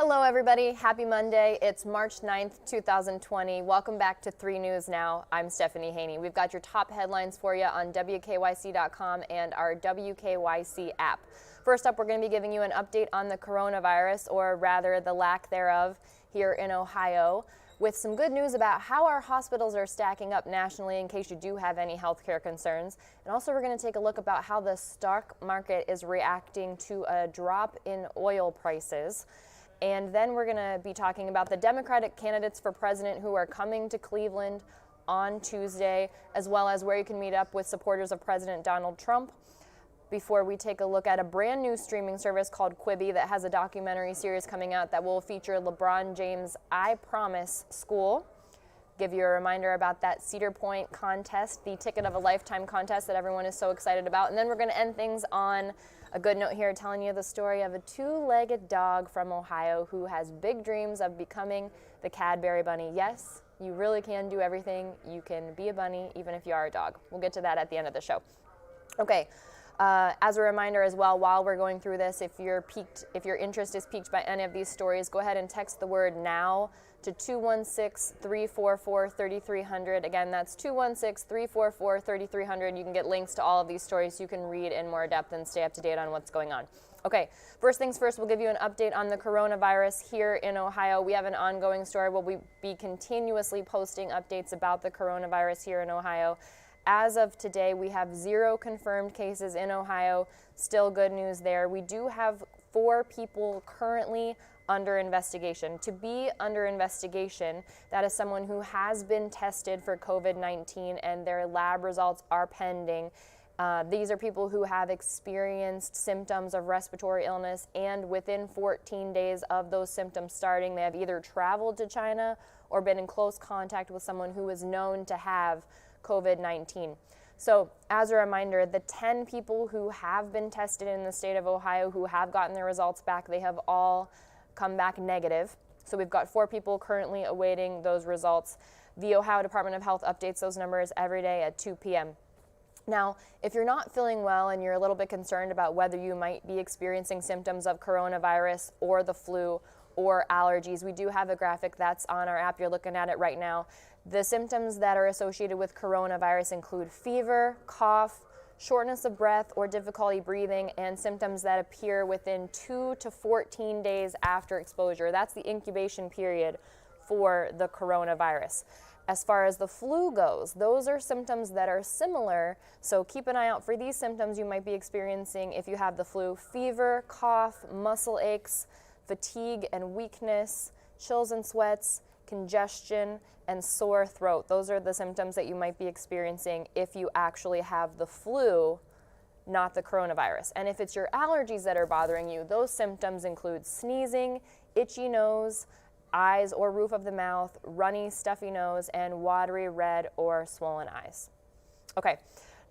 Hello everybody, happy Monday. It's March 9th, 2020. Welcome back to 3 News Now. I'm Stephanie Haney. We've got your top headlines for you on WKYC.com and our WKYC app. First up, we're going to be giving you an update on the coronavirus, or rather the lack thereof, here in Ohio, with some good news about how our hospitals are stacking up nationally in case you do have any healthcare concerns. And also we're going to take a look about how the stock market is reacting to a drop in oil prices. And then we're going to be talking about the Democratic candidates for president who are coming to Cleveland on Tuesday, as well as where you can meet up with supporters of President Donald Trump, before we take a look at a brand new streaming service called Quibi that has a documentary series coming out that will feature LeBron James I Promise school. Give you a reminder about that Cedar Point contest, the ticket of a lifetime contest that everyone is so excited about. And then we're going to end things on a good note here, telling you the story of a two-legged dog from Ohio who has big dreams of becoming the Cadbury bunny. Yes, you really can do everything. You can be a bunny even if you are a dog. We'll get to that at the end of the show. Okay. As a reminder as well, while we're going through this, if your interest is piqued by any of these stories, go ahead and text the word NOW to 216-344-3300. Again, that's 216-344-3300. You can get links to all of these stories so you can read in more depth and stay up to date on what's going on. Okay, first things first, we'll give you an update on the coronavirus here in Ohio. We have an ongoing story. We'll be continuously posting updates about the coronavirus here in Ohio. As of today, we have 0 confirmed cases in Ohio. Still good news there. We do have 4 people currently under investigation. To be under investigation, that is someone who has been tested for COVID-19 and their lab results are pending. These are people who have experienced symptoms of respiratory illness, and within 14 days of those symptoms starting, they have either traveled to China or been in close contact with someone who is known to have COVID-19. So as a reminder, the 10 people who have been tested in the state of Ohio who have gotten their results back, they have all come back negative. So we've got 4 people currently awaiting those results. The Ohio Department of Health updates those numbers every day at 2 p.m. Now, if you're not feeling well and you're a little bit concerned about whether you might be experiencing symptoms of coronavirus or the flu or allergies, we do have a graphic that's on our app. You're looking at it right now. The symptoms that are associated with coronavirus include fever, cough, shortness of breath or difficulty breathing, and symptoms that appear within 2 to 14 days after exposure. That's the incubation period for the coronavirus. As far as the flu goes, those are symptoms that are similar, so keep an eye out for these symptoms you might be experiencing if you have the flu: fever, cough, muscle aches, fatigue and weakness, chills and sweats, congestion, and sore throat. Those are the symptoms that you might be experiencing if you actually have the flu, not the coronavirus. And if it's your allergies that are bothering you, those symptoms include sneezing, itchy nose, eyes or roof of the mouth, runny, stuffy nose, and watery red or swollen eyes. Okay.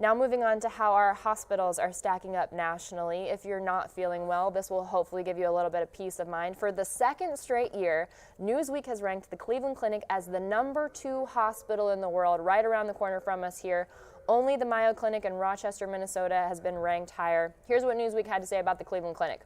Now moving on to how our hospitals are stacking up nationally. If you're not feeling well, this will hopefully give you a little bit of peace of mind. For the second straight year, Newsweek has ranked the Cleveland Clinic as the #2 hospital in the world, right around the corner from us here. Only the Mayo Clinic in Rochester, Minnesota has been ranked higher. Here's what Newsweek had to say about the Cleveland Clinic.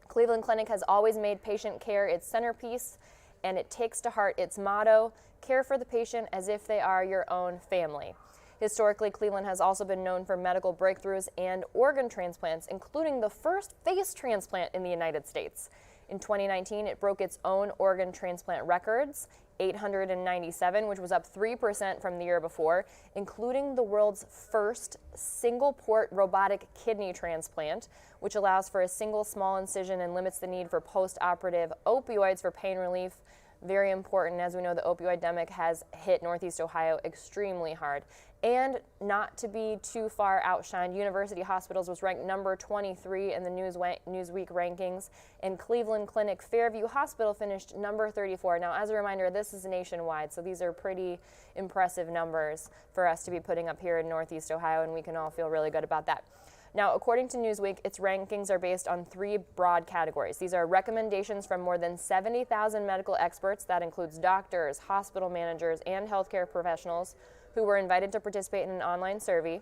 Cleveland Clinic has always made patient care its centerpiece, and it takes to heart its motto, care for the patient as if they are your own family. Historically, Cleveland has also been known for medical breakthroughs and organ transplants, including the first face transplant in the United States. In 2019, it broke its own organ transplant records, 897, which was up 3% from the year before, including the world's first single-port robotic kidney transplant, which allows for a single small incision and limits the need for post-operative opioids for pain relief. Very important. As we know, the opioid epidemic has hit Northeast Ohio extremely hard. And not to be too far outshined, University Hospitals was ranked number 23 in the Newsweek rankings, and Cleveland Clinic Fairview Hospital finished number 34. Now, as a reminder, this is nationwide, so these are pretty impressive numbers for us to be putting up here in Northeast Ohio, and we can all feel really good about that. Now, according to Newsweek, its rankings are based on 3 broad categories. These are recommendations from more than 70,000 medical experts. That includes doctors, hospital managers, and healthcare professionals who were invited to participate in an online survey.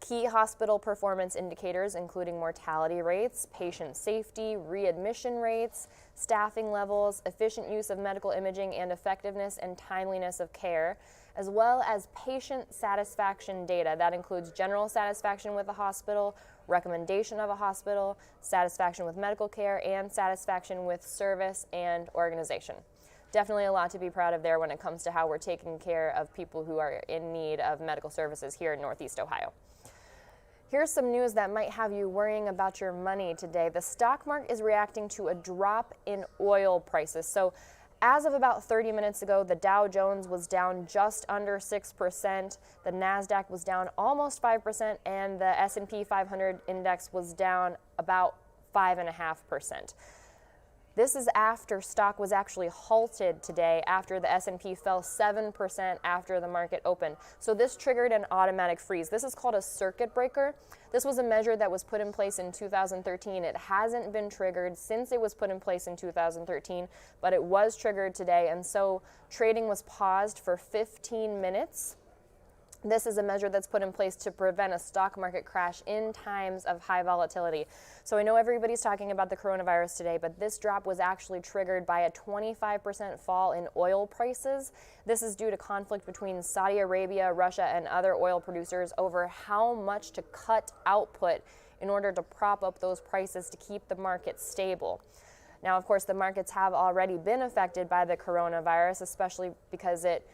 Key hospital performance indicators, including mortality rates, patient safety, readmission rates, staffing levels, efficient use of medical imaging, and effectiveness and timeliness of care, as well as patient satisfaction data. That includes general satisfaction with the hospital, recommendation of a hospital, satisfaction with medical care, and satisfaction with service and organization. Definitely a lot to be proud of there when it comes to how we're taking care of people who are in need of medical services here in Northeast Ohio. Here's some news that might have you worrying about your money today. The stock market is reacting to a drop in oil prices. So as of about 30 minutes ago, the Dow Jones was down just under 6%, the NASDAQ was down almost 5%, and the S&P 500 index was down about 5.5%. This is after stock was actually halted today after the S&P fell 7% after the market opened. So this triggered an automatic freeze. This is called a circuit breaker. This was a measure that was put in place in 2013. It hasn't been triggered since it was put in place in 2013, but it was triggered today, and so trading was paused for 15 minutes. This is a measure that's put in place to prevent a stock market crash in times of high volatility. So I know everybody's talking about the coronavirus today, but this drop was actually triggered by a 25% fall in oil prices. This is due to conflict between Saudi Arabia, Russia, and other oil producers over how much to cut output in order to prop up those prices to keep the market stable. Now, of course, the markets have already been affected by the coronavirus, especially because it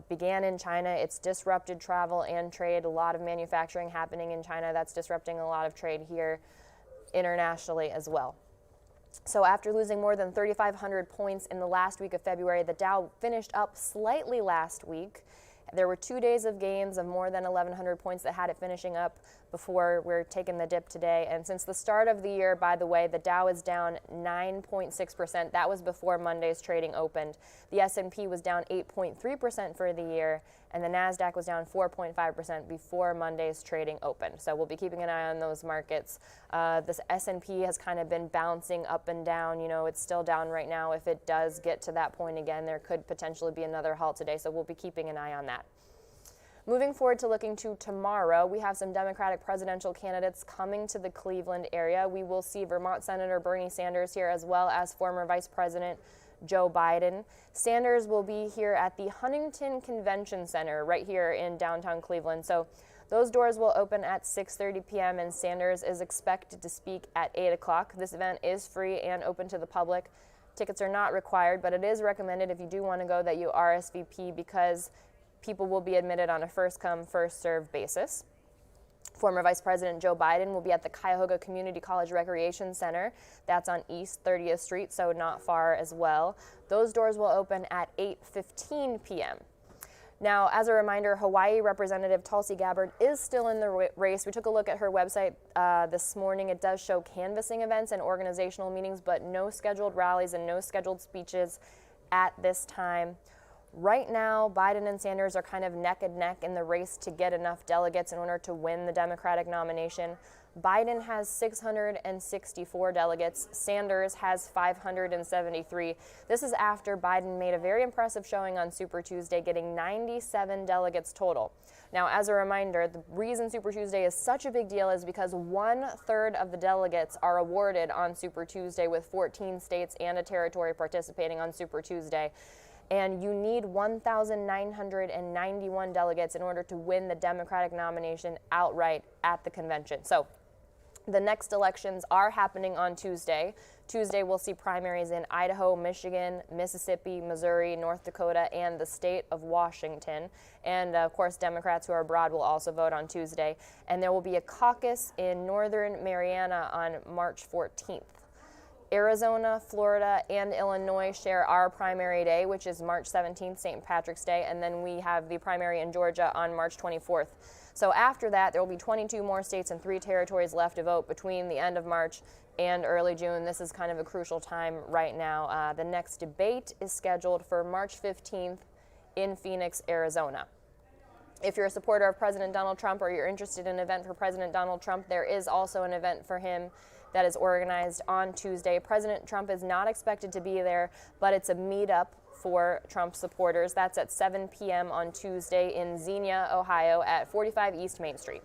began in China. It's disrupted travel and trade. A lot of manufacturing happening in China. That's disrupting a lot of trade here internationally as well. So after losing more than 3,500 points in the last week of February, the Dow finished up slightly last week. There were 2 days of gains of more than 1,100 points that had it finishing up before we're taking the dip today. And since the start of the year, by the way, the Dow is down 9.6%. That was before Monday's trading opened. The S&P was down 8.3% for the year, and the NASDAQ was down 4.5% before Monday's trading opened. So we'll be keeping an eye on those markets. This S&P has kind of been bouncing up and down. It's still down right now. If it does get to that point again, there could potentially be another halt today, so we'll be keeping an eye on that. Moving forward to looking to tomorrow, we have some Democratic presidential candidates coming to the Cleveland area. We will see Vermont Senator Bernie Sanders here, as well as former Vice President Joe Biden. Sanders will be here at the Huntington Convention Center right here in downtown Cleveland. So those doors will open at 6:30 p.m. and Sanders is expected to speak at 8 o'clock. This event is free and open to the public. Tickets are not required, but it is recommended if you do want to go that you RSVP because people will be admitted on a first-come, first-served basis. Former Vice President Joe Biden will be at the Cuyahoga Community College Recreation Center. That's on East 30th Street, so not far as well. Those doors will open at 8:15 p.m. Now, as a reminder, Hawaii Representative Tulsi Gabbard is still in the race. We took a look at her website this morning. It does show canvassing events and organizational meetings, but no scheduled rallies and no scheduled speeches at this time. Right now, Biden and Sanders are kind of neck and neck in the race to get enough delegates in order to win the Democratic nomination. Biden has 664 delegates. Sanders has 573. This is after Biden made a very impressive showing on Super Tuesday, getting 97 delegates total. Now, as a reminder, the reason Super Tuesday is such a big deal is because 1/3 of the delegates are awarded on Super Tuesday, with 14 states and a territory participating on Super Tuesday. And you need 1,991 delegates in order to win the Democratic nomination outright at the convention. So the next elections are happening on Tuesday. Tuesday we'll see primaries in Idaho, Michigan, Mississippi, Missouri, North Dakota, and the state of Washington. And of course, Democrats who are abroad will also vote on Tuesday. And there will be a caucus in Northern Mariana on March 14th. Arizona, Florida, and Illinois share our primary day, which is March 17th, St. Patrick's Day, and then we have the primary in Georgia on March 24th. So after that, there will be 22 more states and 3 territories left to vote between the end of March and early June. This is kind of a crucial time right now. The next debate is scheduled for March 15th in Phoenix, Arizona. If you're a supporter of President Donald Trump or you're interested in an event for President Donald Trump, there is also an event for him that is organized on Tuesday. President Trump is not expected to be there, but it's a meetup for Trump supporters. That's at 7 p.m. on Tuesday in Xenia, Ohio at 45 East Main Street.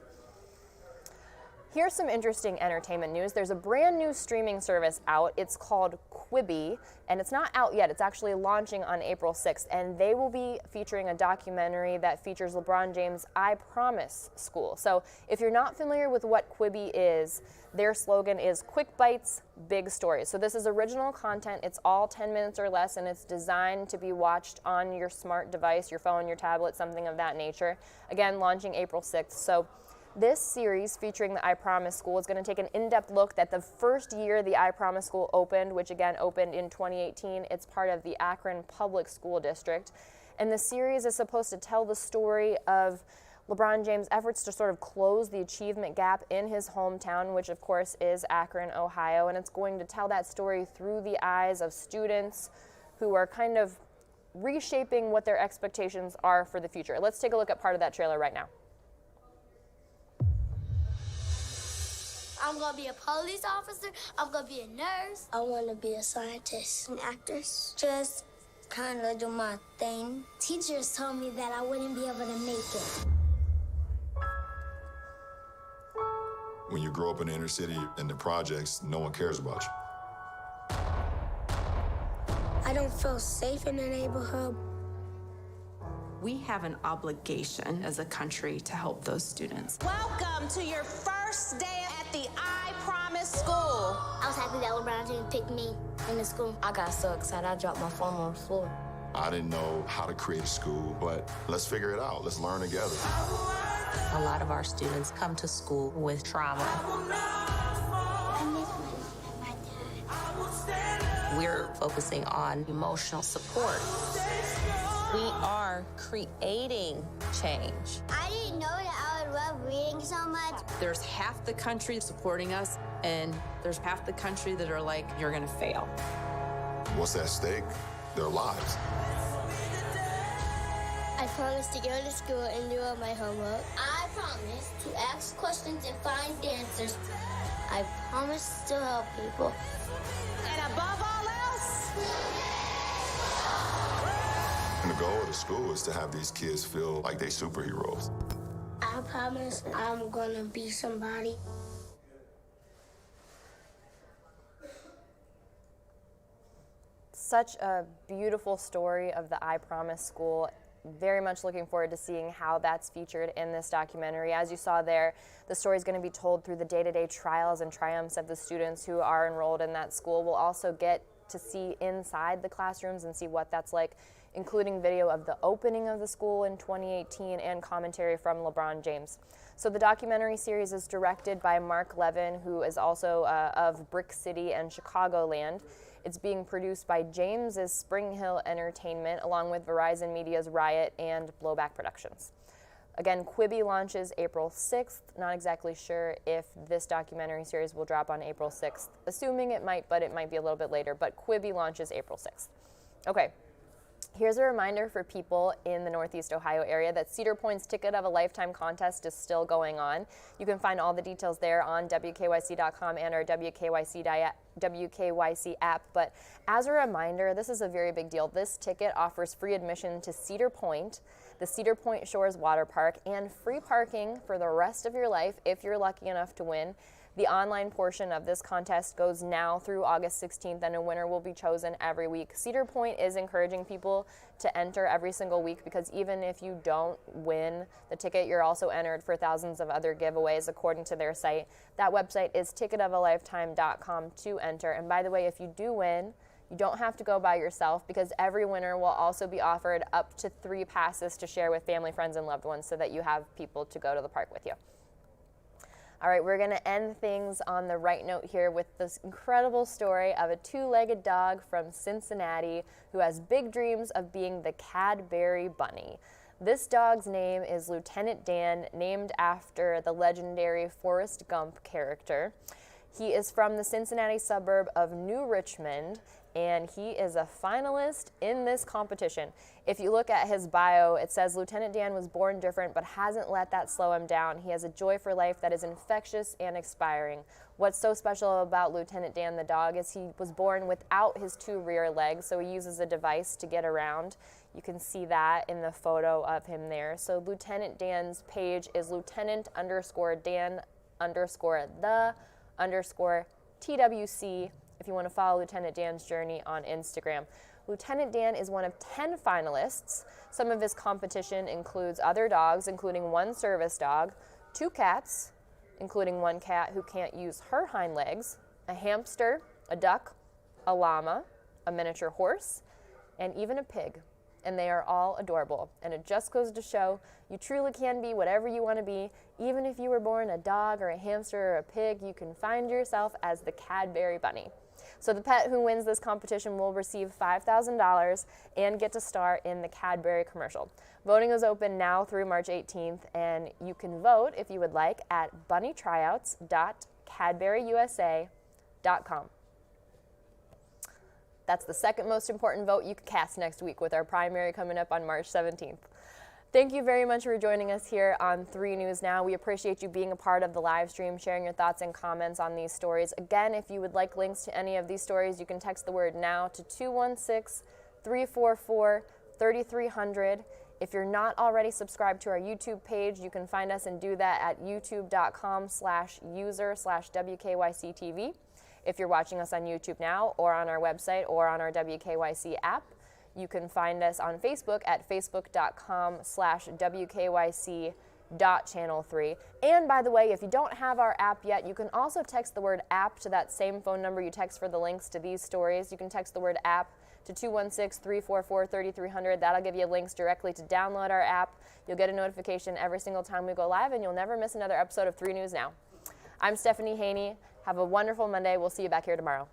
Here's some interesting entertainment news. There's a brand new streaming service out. It's called Quibi, and it's not out yet. It's actually launching on April 6th, and they will be featuring a documentary that features LeBron James I Promise School. So if you're not familiar with what Quibi is, their slogan is quick bites, big stories. So this is original content. It's all 10 minutes or less, and it's designed to be watched on your smart device, your phone, your tablet, something of that nature. Again, launching April 6th. So this series featuring the I Promise School is going to take an in-depth look at the first year the I Promise School opened, which again opened in 2018. It's part of the Akron Public School District. And the series is supposed to tell the story of LeBron James' efforts to sort of close the achievement gap in his hometown, which of course is Akron, Ohio. And it's going to tell that story through the eyes of students who are kind of reshaping what their expectations are for the future. Let's take a look at part of that trailer right now. I'm gonna be a police officer, I'm gonna be a nurse. I wanna be a scientist, an actress. Just kinda do my thing. Teachers told me that I wouldn't be able to make it. When you grow up in the inner city, in the projects, no one cares about you. I don't feel safe in the neighborhood. We have an obligation as a country to help those students. Welcome to your first day at the I Promise School. I was happy that LeBron James picked me in the school. I got so excited, I dropped my phone on the floor. I didn't know how to create a school, but let's figure it out. Let's learn together. A lot of our students come to school with trauma. I miss my dad. We're focusing on emotional support. We are creating change. I didn't know that I would love reading so much. There's half the country supporting us, and there's half the country that are like, you're gonna fail. What's at stake? Their lives. I promise to go to school and do all my homework. I promise to ask questions and find answers. I promise to help people. And above all else, And the goal of the school is to have these kids feel like they superheroes. I promise I'm gonna be somebody. Such a beautiful story of the I Promise School. Very much looking forward to seeing how that's featured in this documentary. As you saw there, the story is going to be told through the day-to-day trials and triumphs of the students who are enrolled in that school. We'll also get to see inside the classrooms and see what that's like, including video of the opening of the school in 2018 and commentary from LeBron James. So the documentary series is directed by Mark Levin, who is also of Brick City and Chicagoland. It's being produced by James's Spring Hill Entertainment, along with Verizon Media's Riot and Blowback Productions. Again, Quibi launches April 6th. Not exactly sure if this documentary series will drop on April 6th. Assuming it might, but it might be a little bit later. But Quibi launches April 6th. Okay. Here's a reminder for people in the Northeast Ohio area that Cedar Point's Ticket of a Lifetime contest is still going on. You can find all the details there on WKYC.com and our WKYC app. But as a reminder, this is a very big deal. This ticket offers free admission to Cedar Point, the Cedar Point Shores Water Park, and free parking for the rest of your life if you're lucky enough to win. The online portion of this contest goes now through August 16th, and a winner will be chosen every week. Cedar Point is encouraging people to enter every single week because even if you don't win the ticket, you're also entered for thousands of other giveaways according to their site. That website is ticketofalifetime.com to enter. And by the way, if you do win, you don't have to go by yourself because every winner will also be offered up to 3 passes to share with family, friends, and loved ones so that you have people to go to the park with you. All right, we're going to end things on the right note here with this incredible story of a 2-legged dog from Cincinnati who has big dreams of being the Cadbury bunny. This dog's name is Lieutenant Dan, named after the legendary Forrest Gump character. He is from the Cincinnati suburb of New Richmond, and he is a finalist in this competition. If you look at his bio, it says Lieutenant Dan was born different but hasn't let that slow him down. He has a joy for life that is infectious and inspiring. What's so special about Lieutenant Dan the dog is he was born without his 2 rear legs, so he uses a device to get around. You can see that in the photo of him there. So Lieutenant Dan's page is Lieutenant_Dan_. _the_TWC if you want to follow Lieutenant Dan's journey on Instagram. Lieutenant Dan is one of 10 finalists. Some of his competition includes other dogs, including 1 service dog, 2 cats, including 1 cat who can't use her hind legs, a hamster, a duck, a llama, a miniature horse, and even a pig. And they are all adorable. And it just goes to show you truly can be whatever you want to be. Even if you were born a dog or a hamster or a pig, you can find yourself as the Cadbury bunny. So the pet who wins this competition will receive $5,000 and get to star in the Cadbury commercial. Voting is open now through March 18th, and you can vote if you would like at bunnytryouts.cadburyusa.com. That's the second most important vote you could cast next week, with our primary coming up on March 17th. Thank you very much for joining us here on 3 News Now. We appreciate you being a part of the live stream, sharing your thoughts and comments on these stories. Again, if you would like links to any of these stories, you can text the word NOW to 216-344-3300. If you're not already subscribed to our YouTube page, you can find us and do that at youtube.com/user/WKYCTV. If you're watching us on YouTube now, or on our website, or on our WKYC app, you can find us on Facebook at facebook.com/WKYC.channel3. And by the way, if you don't have our app yet, you can also text the word app to that same phone number you text for the links to these stories. You can text the word app to 216-344-3300. That'll give you links directly to download our app. You'll get a notification every single time we go live, and you'll never miss another episode of 3 News Now. I'm Stephanie Haney. Have a wonderful Monday. We'll see you back here tomorrow.